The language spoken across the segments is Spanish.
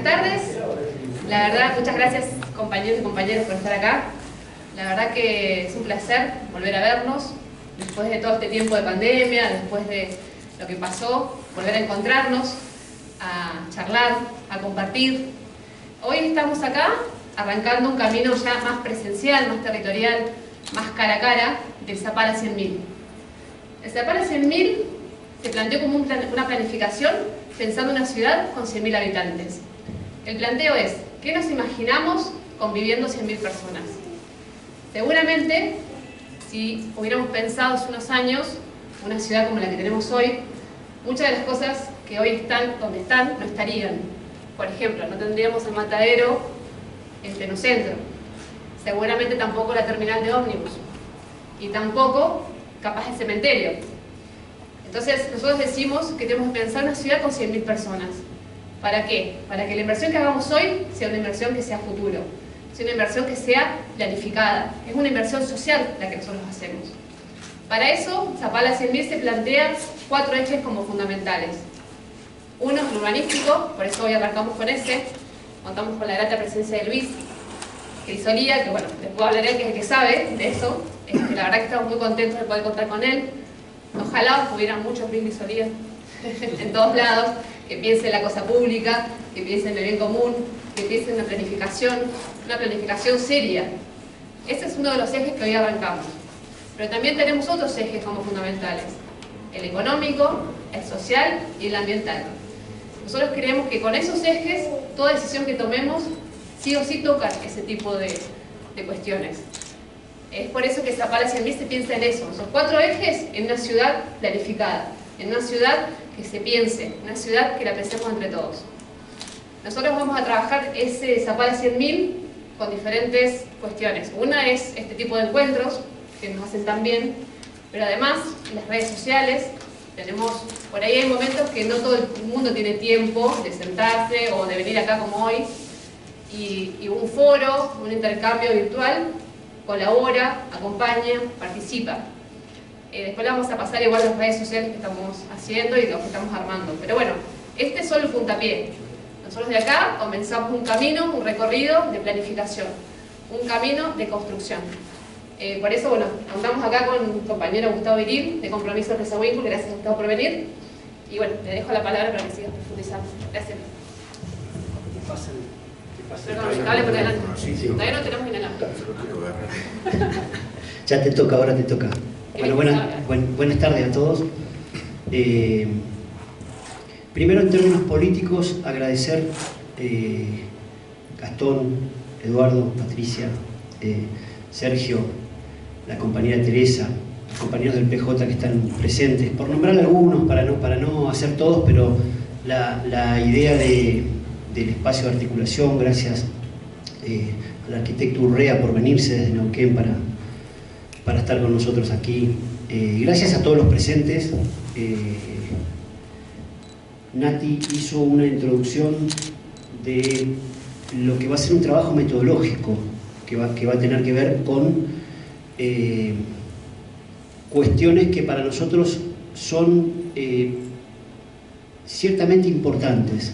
Buenas tardes. La verdad, muchas gracias compañeros y compañeras por estar acá. La verdad que es un placer volver a vernos después de todo este tiempo de pandemia, después de lo que pasó, volver a encontrarnos, a charlar, a compartir. Hoy estamos acá arrancando un camino ya más presencial, más territorial, más cara a cara del Zapala 100.000. El Zapala 100.000 se planteó como una planificación pensando en una ciudad con 100.000 habitantes. El planteo es, ¿qué nos imaginamos conviviendo 100.000 personas? Seguramente, si hubiéramos pensado hace unos años una ciudad como la que tenemos hoy, muchas de las cosas que hoy están donde están no estarían. Por ejemplo, no tendríamos el matadero en pleno centro, seguramente tampoco la terminal de ómnibus y tampoco capaz el cementerio. Entonces nosotros decimos que tenemos que pensar una ciudad con 100.000 personas. ¿Para qué? Para que la inversión que hagamos hoy sea una inversión que sea futuro, sea una inversión que sea planificada. Es una inversión social la que nosotros hacemos. Para eso, Zapala 100.000 se plantea 4 ejes como fundamentales. Uno es el urbanístico, por eso hoy arrancamos con ese. Contamos con la grata presencia de Luis Crisolía, que bueno, después hablaré, que es el que sabe de eso. La verdad que estamos muy contentos de poder contar con él. Ojalá hubiera muchos Luis Crisolía en todos lados, que piensen en la cosa pública, que piensen en el bien común, que piensen en una planificación seria. Ese es uno de los ejes que hoy arrancamos. Pero también tenemos otros ejes como fundamentales: el económico, el social y el ambiental. Nosotros creemos que con esos ejes, toda decisión que tomemos, sí o sí toca ese tipo de cuestiones. Es por eso que Zapala 100.000 se piensa en eso, esos 4 ejes en una ciudad planificada, en una ciudad que se piense, una ciudad que la pensemos entre todos. Nosotros vamos a trabajar ese Zapala 100.000 con diferentes cuestiones. Una es este tipo de encuentros que nos hacen tan bien, pero además las redes sociales. Por ahí hay momentos que no todo el mundo tiene tiempo de sentarse o de venir acá como hoy, y un foro, un intercambio virtual colabora, acompaña, participa. Después le vamos a pasar igual las redes sociales que estamos haciendo y lo que estamos armando. Pero bueno, este es solo el puntapié. Nosotros de acá comenzamos un camino, un recorrido de planificación, un camino de construcción. Por eso, bueno, andamos acá con mi compañero Gustavo Viril, de Compromiso de Rezahuinco. Gracias, Gustavo, por venir. Y bueno, te dejo la palabra para que sigas profundizando. Gracias. Perdón, dale por delante. Sí. Todavía no tenemos inalámbrico. Ya te toca, ahora te toca. Bueno, buenas tardes a todos. Primero, en términos políticos, agradecer Gastón, Eduardo, Patricia, Sergio, la compañera Teresa, los compañeros del PJ que están presentes, por nombrar algunos, para no hacer todos, pero la idea del espacio de articulación, gracias al arquitecto Urrea por venirse desde Neuquén para estar con nosotros aquí. Gracias a todos los presentes. Nati hizo una introducción de lo que va a ser un trabajo metodológico que va a tener que ver con cuestiones que para nosotros son ciertamente importantes.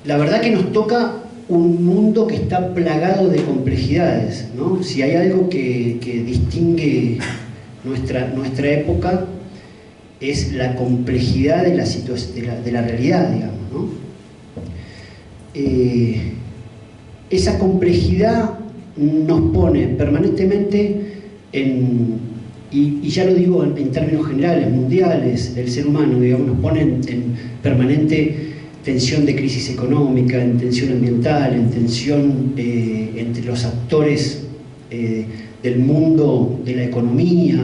La verdad que nos toca un mundo que está plagado de complejidades, ¿no? Si hay algo que distingue nuestra época, es la complejidad de la realidad, digamos, ¿no? Esa complejidad nos pone permanentemente y ya lo digo en términos generales, mundiales, del ser humano, digamos, nos pone en permanente tensión de crisis económica, en tensión ambiental, en tensión entre los actores del mundo de la economía.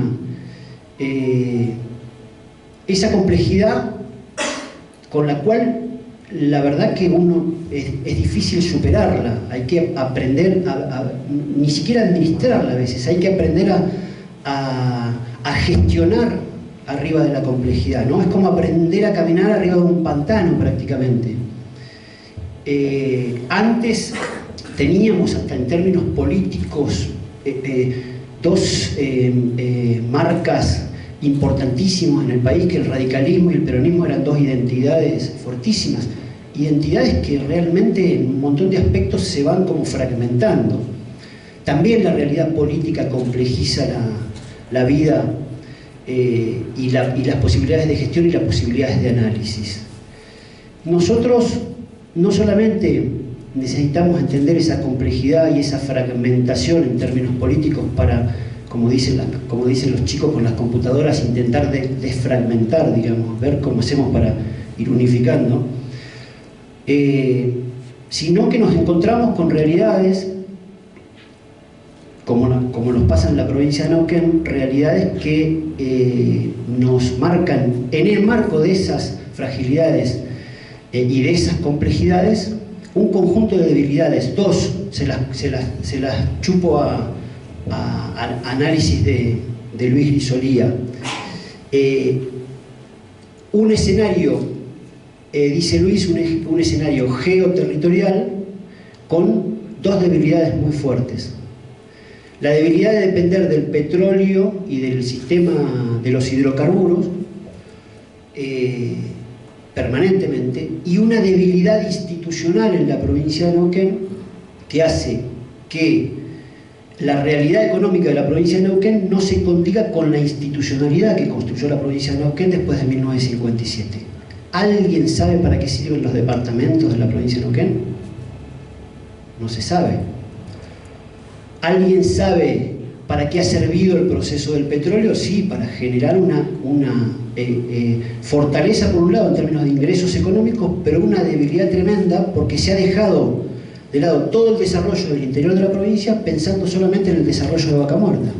Esa complejidad con la cual la verdad que es difícil superarla, hay que aprender ni siquiera administrarla a veces, hay que aprender a gestionar arriba de la complejidad, ¿no? Es como aprender a caminar arriba de un pantano prácticamente. Antes teníamos, hasta en términos políticos, dos marcas importantísimas en el país, que el radicalismo y el peronismo eran dos identidades fortísimas. y entidades que realmente en un montón de aspectos se van como fragmentando. También la realidad política complejiza la vida y las posibilidades de gestión y las posibilidades de análisis. Nosotros no solamente necesitamos entender esa complejidad y esa fragmentación en términos políticos para, como dicen los chicos con las computadoras, intentar desfragmentar, digamos, ver cómo hacemos para ir unificando, sino que nos encontramos con realidades, como nos pasa en la provincia de Neuquén, realidades que nos marcan, en el marco de esas fragilidades y de esas complejidades, un conjunto de debilidades. Dos, se las chupo a análisis de Luis Grisolía. Un escenario, dice Luis, un escenario geoterritorial con dos debilidades muy fuertes. La debilidad de depender del petróleo y del sistema de los hidrocarburos permanentemente, y una debilidad institucional en la provincia de Neuquén que hace que la realidad económica de la provincia de Neuquén no se condiga con la institucionalidad que construyó la provincia de Neuquén después de 1957. ¿Alguien sabe para qué sirven los departamentos de la provincia de Neuquén? No se sabe. ¿Alguien sabe para qué ha servido el proceso del petróleo? Sí, para generar una fortaleza por un lado en términos de ingresos económicos, pero una debilidad tremenda porque se ha dejado de lado todo el desarrollo del interior de la provincia pensando solamente en el desarrollo de Vaca Muerta,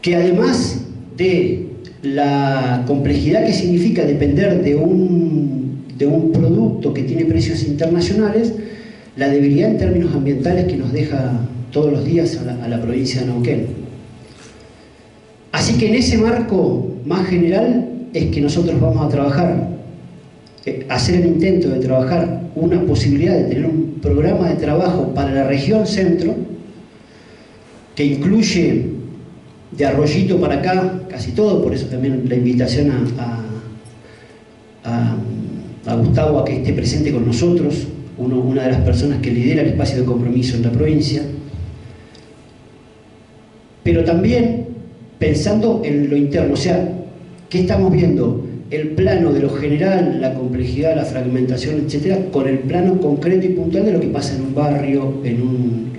que además de la complejidad que significa depender de un producto que tiene precios internacionales, la debilidad en términos ambientales que nos deja todos los días a la provincia de Neuquén. Así que en ese marco más general es que nosotros vamos a trabajar, hacer el intento de trabajar una posibilidad de tener un programa de trabajo para la región centro que incluye de Arroyito para acá casi todo, por eso también la invitación a Gustavo a que esté presente con nosotros, una de las personas que lidera el espacio de compromiso en la provincia, pero también pensando en lo interno, o sea, ¿qué estamos viendo? El plano de lo general, la complejidad, la fragmentación, etcétera, con el plano concreto y puntual de lo que pasa en un barrio,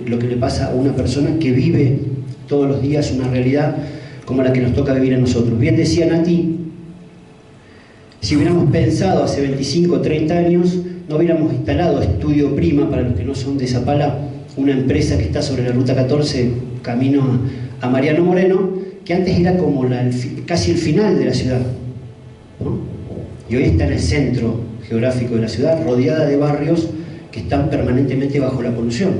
lo que le pasa a una persona que vive todos los días una realidad como la que nos toca vivir a nosotros. Bien decía Nati, si hubiéramos pensado hace 25 o 30 años, no hubiéramos instalado Estudio Prima, para los que no son de Zapala, una empresa que está sobre la Ruta 14, camino a Mariano Moreno, que antes era como casi el final de la ciudad, ¿no? Y hoy está en el centro geográfico de la ciudad, rodeada de barrios que están permanentemente bajo la polución.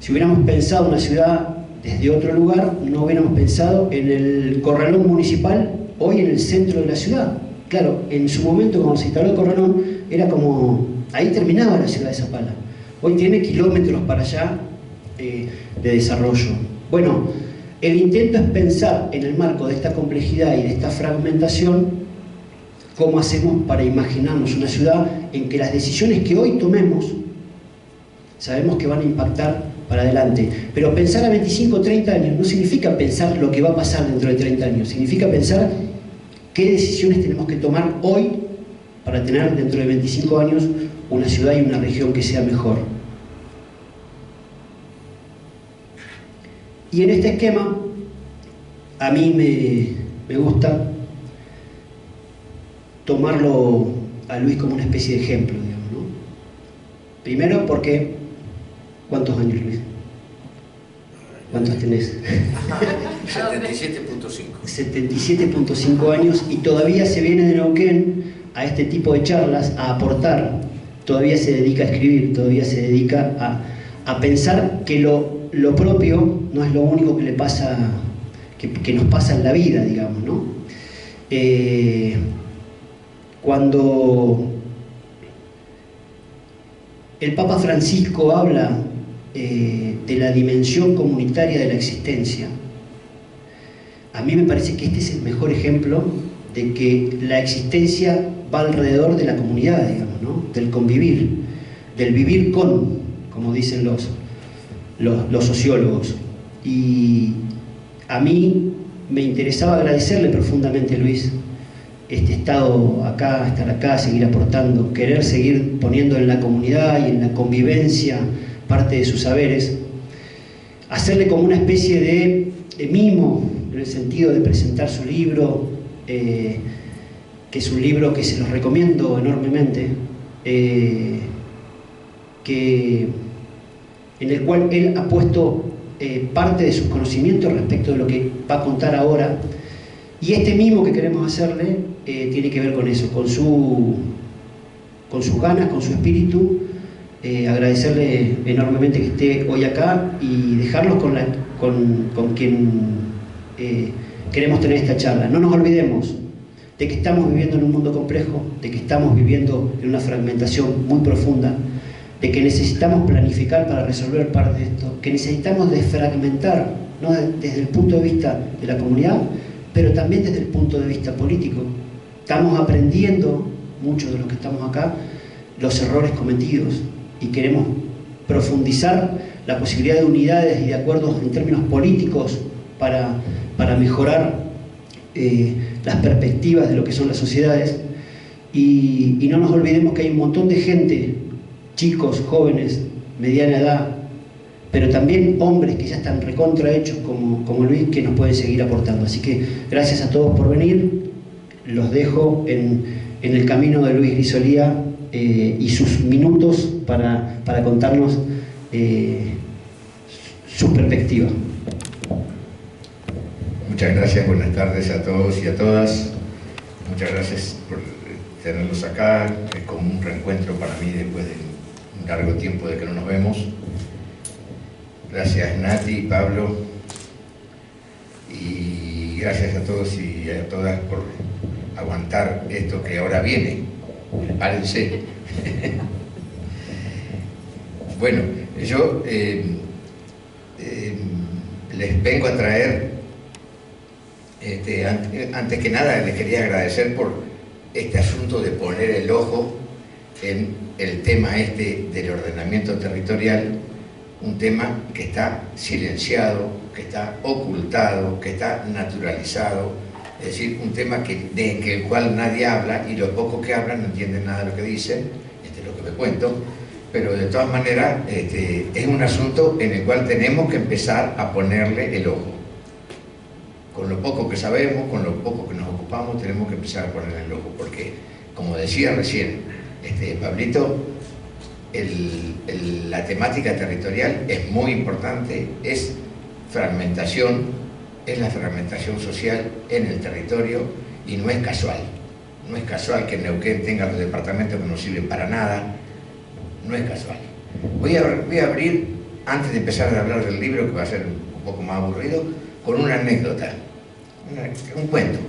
Si hubiéramos pensado una ciudad desde otro lugar, no hubiéramos pensado en el corralón municipal, hoy en el centro de la ciudad. Claro, en su momento cuando se instaló el corralón, era como, ahí terminaba la ciudad de Zapala. Hoy tiene kilómetros para allá de desarrollo. Bueno, el intento es pensar en el marco de esta complejidad y de esta fragmentación, cómo hacemos para imaginarnos una ciudad en que las decisiones que hoy tomemos, sabemos que van a impactar para adelante. Pero pensar a 25 o 30 años no significa pensar lo que va a pasar dentro de 30 años, significa pensar qué decisiones tenemos que tomar hoy para tener dentro de 25 años una ciudad y una región que sea mejor. Y en este esquema, a mí me gusta tomarlo a Luis como una especie de ejemplo, digamos, ¿no? Primero porque, ¿cuántos años, Luis? ¿Cuántos tenés? 77.5. 77.5 años, y todavía se viene de Neuquén a este tipo de charlas, a aportar, todavía se dedica a escribir, todavía se dedica a pensar que lo propio no es lo único que le pasa, que nos pasa en la vida, digamos, ¿no? Cuando el Papa Francisco habla de la dimensión comunitaria de la existencia, a mí me parece que este es el mejor ejemplo de que la existencia va alrededor de la comunidad, digamos, ¿no? Del convivir, del vivir con, como dicen los sociólogos. Y a mí me interesaba agradecerle profundamente, Luis, este estado acá, estar acá, seguir aportando, querer seguir poniendo en la comunidad y en la convivencia parte de sus saberes, hacerle como una especie de mimo, en el sentido de presentar su libro, que es un libro que se los recomiendo enormemente, en el cual él ha puesto parte de sus conocimientos respecto de lo que va a contar ahora, y este mimo que queremos hacerle tiene que ver con eso, con sus ganas, con su espíritu. Agradecerle enormemente que esté hoy acá y dejarlos con quien queremos tener esta charla. No nos olvidemos de que estamos viviendo en un mundo complejo, de que estamos viviendo en una fragmentación muy profunda, de que necesitamos planificar para resolver parte de esto, que necesitamos desfragmentar, ¿no? Desde el punto de vista de la comunidad, pero también desde el punto de vista político. Estamos aprendiendo, muchos de los que estamos acá, los errores cometidos, y queremos profundizar la posibilidad de unidades y de acuerdos en términos políticos para mejorar las perspectivas de lo que son las sociedades. Y no nos olvidemos que hay un montón de gente, chicos, jóvenes, mediana edad, pero también hombres que ya están recontrahechos como Luis, que nos pueden seguir aportando. Así que gracias a todos por venir. Los dejo en el camino de Luis Grisolía y sus minutos para contarnos su perspectiva. Muchas gracias, buenas tardes a todos y a todas. Muchas gracias por tenerlos acá. Es como un reencuentro para mí después de un largo tiempo de que no nos vemos. Gracias Nati, Pablo, y gracias a todos y a todas por aguantar esto que ahora viene. Párense. Bueno, yo les vengo a traer, antes que nada les quería agradecer por este asunto de poner el ojo en el tema del ordenamiento territorial, un tema que está silenciado, que está ocultado, que está naturalizado, es decir, un tema del cual nadie habla, y los pocos que hablan no entienden nada de lo que dicen, es lo que me cuento, pero de todas maneras es un asunto en el cual tenemos que empezar a ponerle el ojo. Con lo poco que sabemos, con lo poco que nos ocupamos, tenemos que empezar a ponerle el ojo, porque, como decía recién Pablito, la temática territorial es muy importante, es fragmentación, es la fragmentación social en el territorio, y no es casual. No es casual que Neuquén tenga los departamentos que no sirven para nada, no es casual. Voy a abrir, antes de empezar a hablar del libro, que va a ser un poco más aburrido, con una anécdota, un cuento,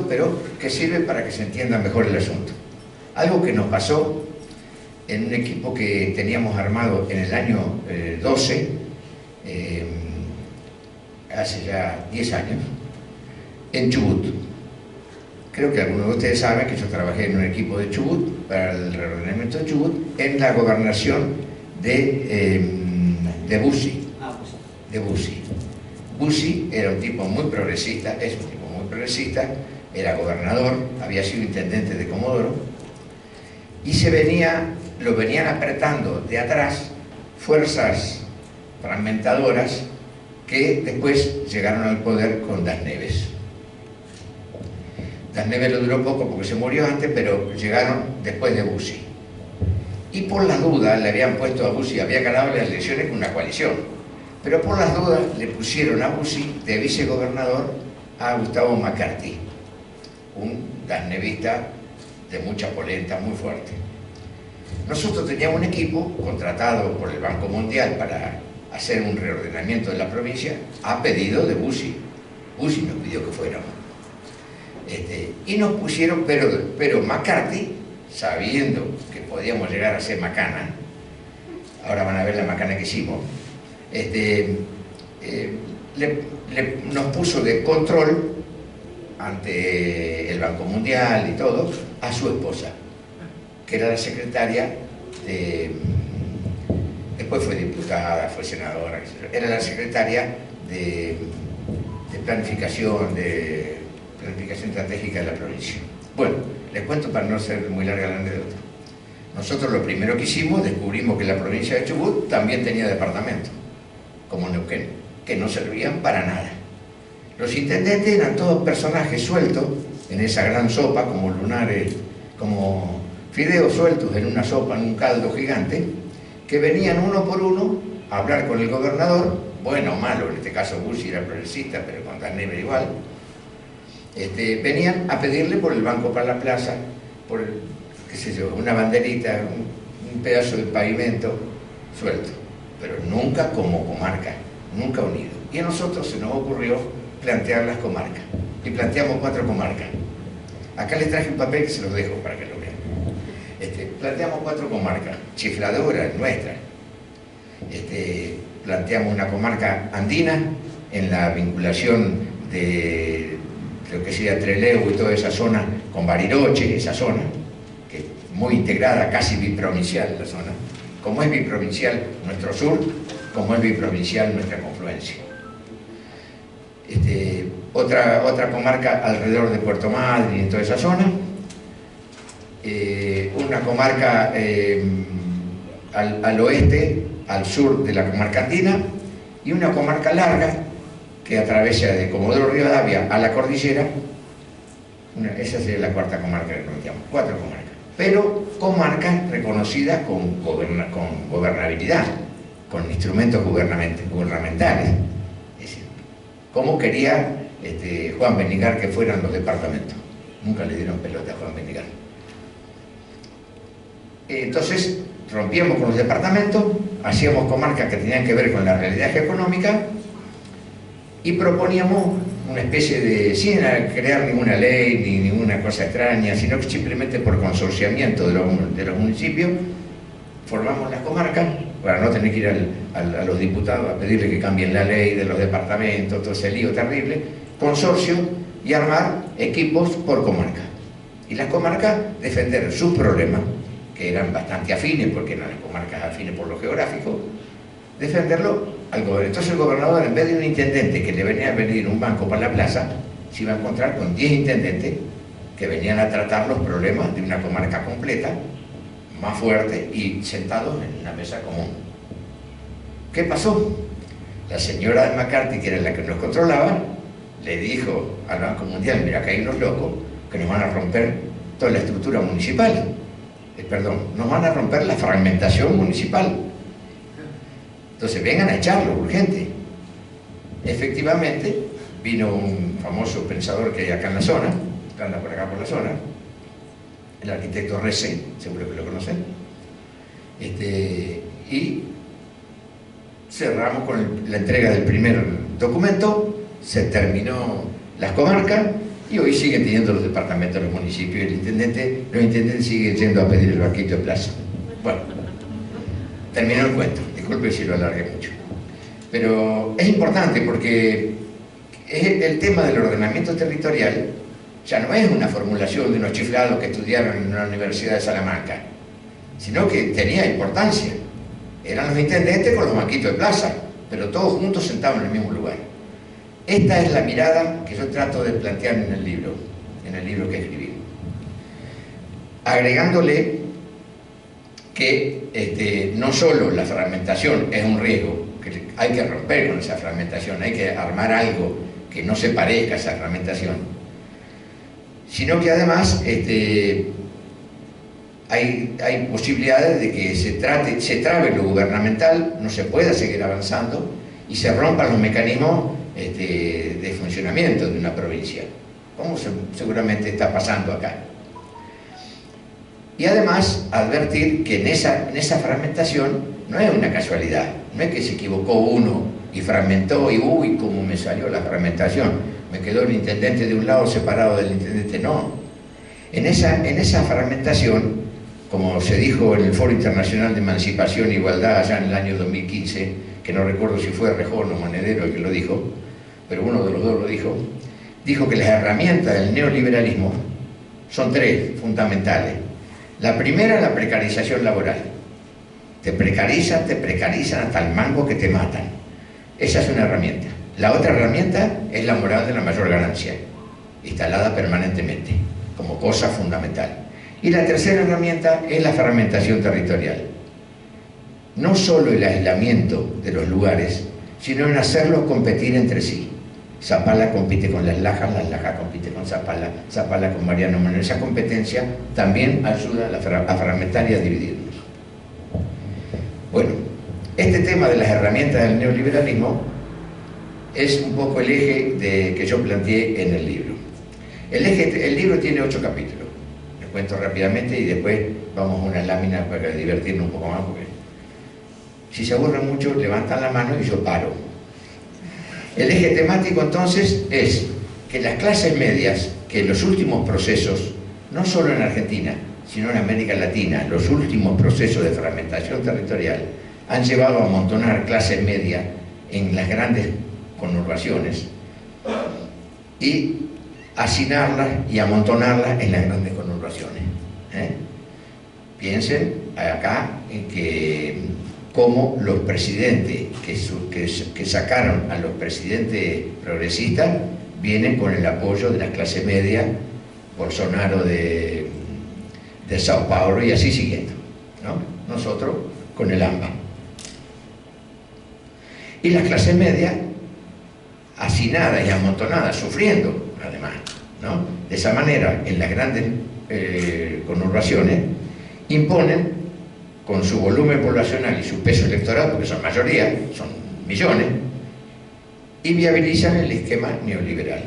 pero que sirve para que se entienda mejor el asunto. Algo que nos pasó en un equipo que teníamos armado en el año 12, hace ya 10 años, en Chubut. Creo que algunos de ustedes saben que yo trabajé en un equipo de Chubut, para el reordenamiento de Chubut, en la gobernación de Bussi. De Bussi. Bussi era un tipo muy progresista, es un tipo muy progresista, era gobernador, había sido intendente de Comodoro, y lo venían apretando de atrás fuerzas fragmentadoras que después llegaron al poder con Das Neves. Das Neves lo duró poco porque se murió antes, pero llegaron después de Bussi. Y por las dudas le habían puesto a Bussi, había ganado las elecciones con una coalición, pero por las dudas le pusieron a Bussi de vicegobernador a Gustavo McCarthy, un dasnevista de mucha polenta, muy fuerte. Nosotros teníamos un equipo contratado por el Banco Mundial para hacer un reordenamiento de la provincia a pedido de Bussi. Bussi nos pidió que fuéramos. Y nos pusieron, pero McCarthy, sabiendo que podíamos llegar a ser macana, ahora van a ver la macana que hicimos, nos puso de control ante el Banco Mundial y todo, a su esposa, que era la secretaria de... Después fue diputada, fue senadora, etc. Era la secretaria de planificación estratégica de la provincia. Bueno, les cuento para no ser muy larga la anécdota. Nosotros lo primero que hicimos, descubrimos que la provincia de Chubut también tenía departamento, como Neuquén, que no servían para nada. Los intendentes eran todos personajes sueltos en esa gran sopa, como lunares, como fideos sueltos en una sopa, en un caldo gigante, que venían uno por uno a hablar con el gobernador, bueno o malo, en este caso Bussi era progresista, pero con Danebe igual, venían a pedirle por el Banco para la Plaza, por qué sé yo, una banderita, un pedazo de pavimento suelto, pero nunca como comarca, nunca unido. Y a nosotros se nos ocurrió plantear las comarcas, y planteamos 4 comarcas. Acá les traje un papel que se los dejo para que lo vean. Planteamos 4 comarcas, chifladoras, nuestras. Planteamos una comarca andina en la vinculación de lo que sería Trelew y toda esa zona con Bariloche, esa zona, que es muy integrada, casi biprovincial la zona. Como es biprovincial nuestro sur, como es biprovincial nuestra confluencia. Otra comarca alrededor de Puerto Madryn y en toda esa zona. Una comarca al oeste, al sur de la comarca andina, y una comarca larga que atraviesa de Comodoro Rivadavia a la cordillera. Esa sería la 4ª comarca que planteamos, 4 comarcas, pero comarcas reconocidas con gobernabilidad, con instrumentos gubernamentales. Es decir, ¿cómo quería Juan Benigar que fueran los departamentos? Nunca le dieron pelota a Juan Benigar. Entonces rompíamos con los departamentos, hacíamos comarcas que tenían que ver con la realidad económica y proponíamos una especie de, sin crear ninguna ley ni ninguna cosa extraña, sino que simplemente por consorciamiento de los municipios formamos las comarcas para no tener que ir a los diputados a pedirle que cambien la ley de los departamentos, todo ese lío terrible, consorcio y armar equipos por comarca. Y las comarcas defender sus problemas, que eran bastante afines, porque eran las comarcas afines por lo geográfico, defenderlo al gobernador. Entonces el gobernador, en vez de un intendente que le venía a venir un banco para la plaza, se iba a encontrar con 10 intendentes que venían a tratar los problemas de una comarca completa, más fuerte, y sentados en una mesa común. ¿Qué pasó? La señora de McCarthy, que era la que nos controlaba, le dijo al Banco Mundial: mira, que hay unos locos que nos van a romper toda la estructura municipal. Nos van a romper la fragmentación municipal. Entonces vengan a echarlo, urgente. Efectivamente, vino un famoso pensador que hay acá en la zona, que anda por acá por la zona, el arquitecto Rece, seguro que lo conocen, y cerramos con la entrega del primer documento, se terminó las comarcas, y hoy siguen teniendo los departamentos, los municipios, y los intendentes siguen yendo a pedir el banquito de plaza. Bueno, terminó el cuento, disculpe si lo alargué mucho. Pero es importante porque el tema del ordenamiento territorial ya no es una formulación de unos chiflados que estudiaron en una universidad de Salamanca, sino que tenía importancia. Eran los intendentes con los banquitos de plaza, pero todos juntos sentados en el mismo lugar. Esta es la mirada que yo trato de plantear en el libro que escribí. Agregándole que no solo la fragmentación es un riesgo, que hay que romper con esa fragmentación, hay que armar algo que no se parezca a esa fragmentación, sino que además hay posibilidades de que se trabe lo gubernamental, no se pueda seguir avanzando y se rompan los mecanismos de funcionamiento de una provincia, como seguramente está pasando acá. Y además advertir que en esa fragmentación no es una casualidad, no es que se equivocó uno y fragmentó y uy, cómo me salió la fragmentación, me quedó el intendente de un lado separado del intendente, no. En esa fragmentación, como se dijo en el Foro Internacional de Emancipación e Igualdad allá en el año 2015, que no recuerdo si fue Rejón o Monedero el que lo dijo, pero uno de los dos lo dijo que las herramientas del neoliberalismo son tres fundamentales. La primera, la precarización laboral. Te precarizan hasta el mango que te matan. Esa es una herramienta. La otra herramienta es la moral de la mayor ganancia, instalada permanentemente, como cosa fundamental. Y la tercera herramienta es la fragmentación territorial. No solo el aislamiento de los lugares, sino en hacerlos competir entre sí. Zapala compite con Las Lajas compite con Zapala, Zapala con Mariano Moreno. Esa competencia también ayuda a fragmentar y a dividirnos. Bueno, este tema de las herramientas del neoliberalismo es un poco el eje que yo planteé en el libro. El libro tiene 8 capítulos. Les cuento rápidamente y después vamos a una lámina para divertirnos un poco más, porque si se aburren mucho levantan la mano y yo paro. El eje temático entonces es que las clases medias, que en los últimos procesos, no solo en Argentina, sino en América Latina, los últimos procesos de fragmentación territorial han llevado a amontonar clase media en las grandes conurbaciones y hacinarlas y amontonarlas en las grandes conurbaciones. Piensen acá en que cómo los presidentes que sacaron a los presidentes progresistas vienen con el apoyo de las clases medias, Bolsonaro de Sao Paulo y así siguiendo, ¿no? Nosotros con el AMBA. Y las clases medias, hacinadas y amontonadas, sufriendo además, ¿no? De esa manera, en las grandes conurbaciones, imponen con su volumen poblacional y su peso electoral, porque son mayoría, son millones, y viabilizan el esquema neoliberal.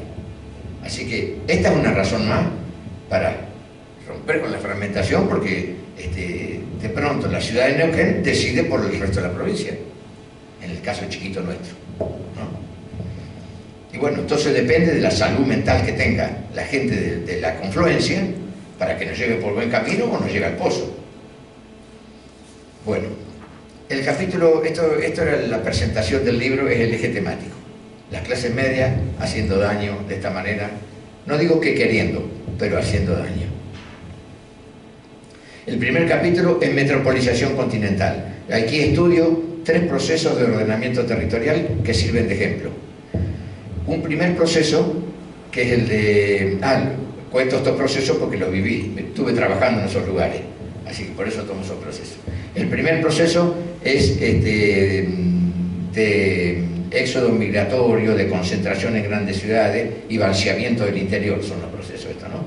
Así que esta es una razón más para romper con la fragmentación, porque de pronto la ciudad de Neuquén decide por el resto de la provincia, en el caso chiquito nuestro, ¿no? Y bueno, entonces depende de la salud mental que tenga la gente de la confluencia para que nos llegue por buen camino o nos llegue al pozo. Bueno, el capítulo, esto era la presentación del libro, es el eje temático. Las clases medias haciendo daño de esta manera, no digo que queriendo, pero haciendo daño. El primer capítulo es metropolización continental. Aquí estudio 3 procesos de ordenamiento territorial que sirven de ejemplo. Un primer proceso, que es el de... cuento estos procesos porque los viví, estuve trabajando en esos lugares, así que por eso tomo esos procesos. El primer proceso es de éxodo migratorio, de concentración en grandes ciudades y vaciamiento del interior, son los procesos estos, ¿no?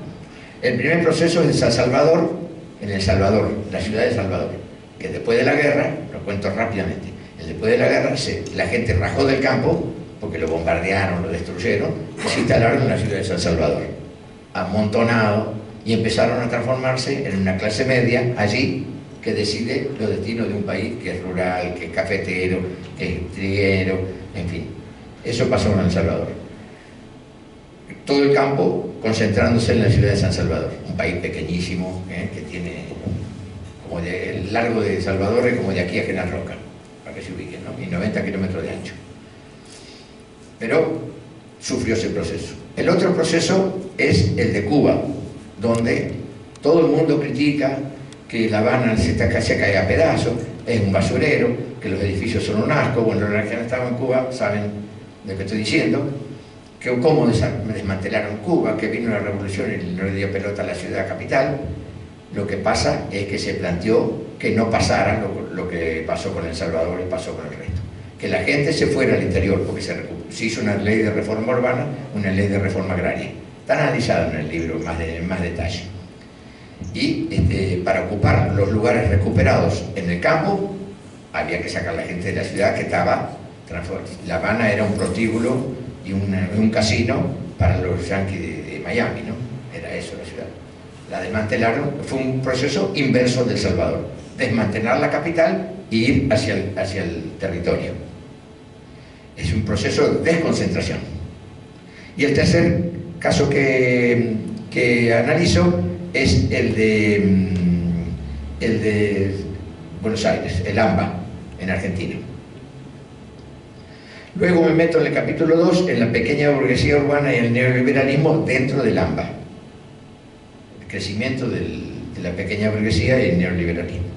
El primer proceso es en San Salvador, en El Salvador, la ciudad de Salvador, que después de la guerra, lo cuento rápidamente, después de la guerra la gente rajó del campo, porque lo bombardearon, lo destruyeron, y se instalaron en la ciudad de San Salvador, amontonado, y empezaron a transformarse en una clase media allí, que decide los destinos de un país que es rural, que es cafetero, que es triguero, en fin. Eso pasó en El Salvador. Todo el campo concentrándose en la ciudad de San Salvador, un país pequeñísimo, que tiene, como el largo de Salvador es como de aquí a General Roca, para que se ubiquen, ¿no? Y 90 kilómetros de ancho. Pero sufrió ese proceso. El otro proceso es el de Cuba, donde todo el mundo critica que La Habana se cae a pedazos, es un basurero, que los edificios son un asco. Bueno, los que han estado en Cuba saben de lo que estoy diciendo, que cómo desmantelaron Cuba, que vino la revolución y no le dio pelota a la ciudad capital. Lo que pasa es que se planteó que no pasara lo que pasó con El Salvador y pasó con el resto. Que la gente se fuera al interior, porque se hizo una ley de reforma urbana, una ley de reforma agraria. Está analizado en el libro en más detalle. Y para ocupar los lugares recuperados en el campo, había que sacar a la gente de la ciudad que estaba transformada. La Habana era un prostíbulo y un casino para los yanquis de Miami, ¿no? Era eso la ciudad. La desmantelaron, fue un proceso inverso del Salvador. Desmantelar la capital e ir hacia el territorio. Es un proceso de desconcentración. Y el tercer caso que analizo es el de Buenos Aires, el AMBA, en Argentina. Luego me meto en el capítulo 2, en la pequeña burguesía urbana y el neoliberalismo dentro del AMBA. crecimiento de la pequeña burguesía y el neoliberalismo,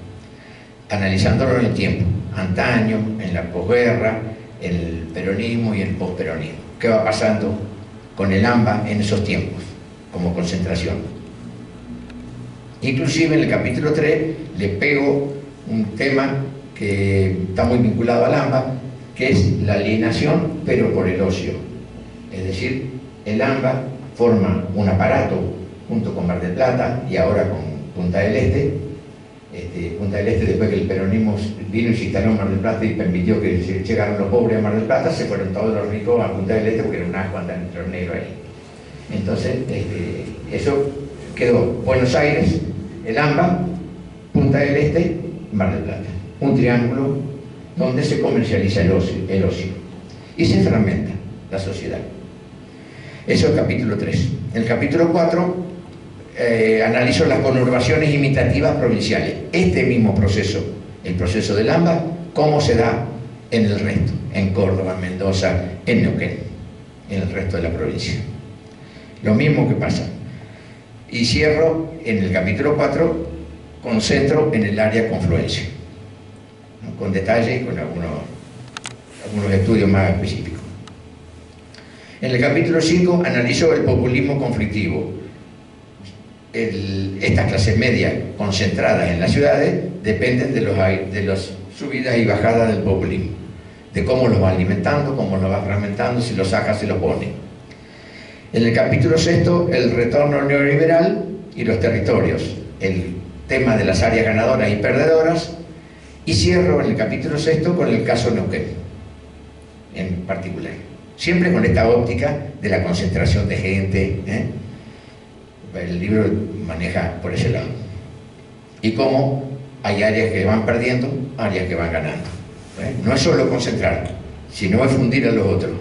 analizándolo en el tiempo, antaño, en la posguerra, en el peronismo y el posperonismo. ¿Qué va pasando con el AMBA en esos tiempos, como concentración? Inclusive en el capítulo 3 le pego un tema que está muy vinculado al AMBA, que es la alienación, pero por el ocio. Es decir, el AMBA forma un aparato junto con Mar del Plata y ahora con Punta del Este. Punta del Este, después que el peronismo vino y se instaló en Mar del Plata y permitió que llegaran los pobres a Mar del Plata, se fueron todos los ricos a Punta del Este porque era un asco andar entre los negros ahí. Entonces, eso quedó Buenos Aires, el AMBA, Punta del Este, Mar del Plata. Un triángulo donde se comercializa el ocio y se fragmenta la sociedad. Eso es el capítulo 3. En el capítulo 4 analizo las conurbaciones imitativas provinciales. Este mismo proceso, el proceso del AMBA, cómo se da en el resto, en Córdoba, en Mendoza, en Neuquén, en el resto de la provincia. Lo mismo que pasa. Y cierro en el capítulo 4, concentro en el área confluencia, ¿no? Con detalle y con algunos estudios más específicos. En el capítulo 5 analizo el populismo conflictivo. Estas clases medias concentradas en las ciudades dependen de las subidas y bajadas del populismo, de cómo los va alimentando, cómo los va fragmentando, si los saca, si los pone. En el capítulo 6, el retorno neoliberal y los territorios, el tema de las áreas ganadoras y perdedoras, y cierro en el capítulo 6 con el caso Neuquén, en particular. Siempre con esta óptica de la concentración de gente, El libro maneja por ese lado. Y cómo hay áreas que van perdiendo, áreas que van ganando. No es solo concentrar, sino es fundir a los otros.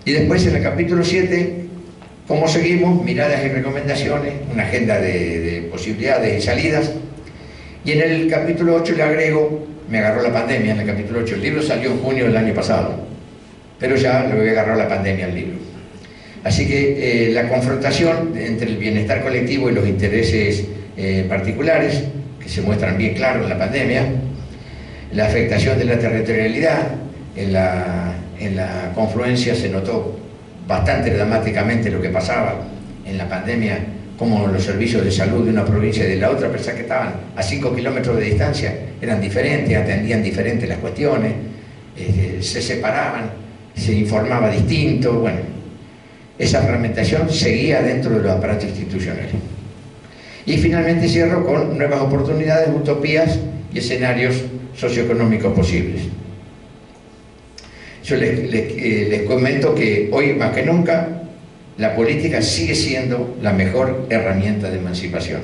Y después en el capítulo 7, ¿cómo seguimos? Miradas y recomendaciones, una agenda de posibilidades y salidas. Y en el capítulo 8 le agrego, me agarró la pandemia en el capítulo 8, el libro salió en junio del año pasado, pero ya le había agarrado la pandemia al libro. Así que la confrontación entre el bienestar colectivo y los intereses particulares, que se muestran bien claros en la pandemia, la afectación de la territorialidad, en la confluencia se notó bastante dramáticamente lo que pasaba en la pandemia, como los servicios de salud de una provincia y de la otra, a pesar que estaban a 5 kilómetros de distancia, eran diferentes, atendían diferentes las cuestiones, se separaban, se informaba distinto, bueno. Esa fragmentación seguía dentro de los aparatos institucionales. Y finalmente cierro con nuevas oportunidades, utopías y escenarios socioeconómicos posibles. Yo les comento que hoy más que nunca la política sigue siendo la mejor herramienta de emancipación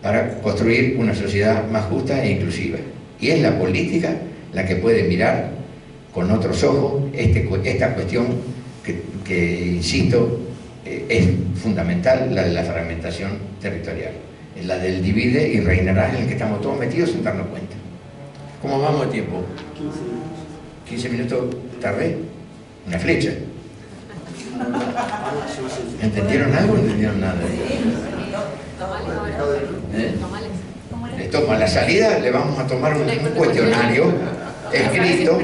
para construir una sociedad más justa e inclusiva. Y es la política la que puede mirar con otros ojos esta cuestión que insisto, es fundamental, la de la fragmentación territorial, es la del divide y reinarás, en el que estamos todos metidos sin darnos cuenta. ¿Cómo vamos de tiempo? 15 minutos tardé, una flecha. ¿Entendieron algo o no entendieron nada? Les tomo a la salida, le vamos a tomar un cuestionario escrito